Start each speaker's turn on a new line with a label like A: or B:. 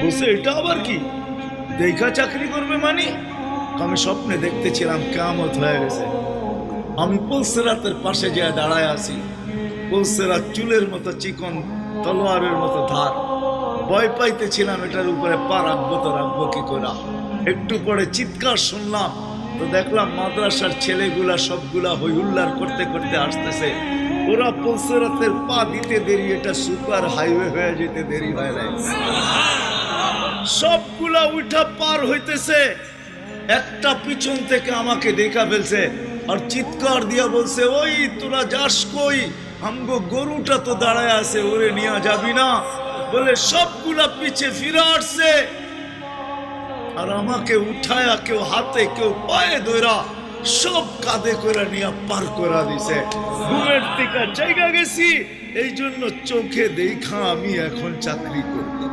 A: বলছে এটা আবার কি, দেখা চাকরি করবে মানে? আমি স্বপ্নে দেখতেছিলাম কিয়ামত হয়ে গেছে। আমি পুলসিরাতের পাশে যেয়ে দাঁড়ায় আছি। পুলসিরাত চুলের মতো চিকন, তলোয়ারের মতো ধার। ভয় পাইতেছিলাম এটার উপরে পা রাখবো তো রাখবো কি করে। একটু পরে চিৎকার শুনলাম, তো দেখলাম মাদ্রাসার ছেলেগুলা সবগুলা হই হুল্লার করতে করতে আসতেছে। ওরা পুলসিরাতের পা দিতে দেরি, এটা সুপার হাইওয়ে হয়ে যেতে দেরি হয় নাই। সবগুলা উঠা পার হইতেছে, একটা পিছন থেকে আমাকে দেখা ফেলছে আর চিৎকার দিয়া বলছে, ওই তোরা যাস কই? আমগো গরুটা তো দাঁড়ায় আছে, ওরে নিয়ে যাবি না? বলে সবগুলা পিছে ফিরে আসছে আর আমাকে উঠায়া কেউ হাতে কেউ পায়ে ধরা সব কাঁধে করে নিয়ে পার করা দিছে। ঘুমের থেকে জায়গা গেছি, এই জন্য চোখে দেখা আমি এখন চাকরি করতাম।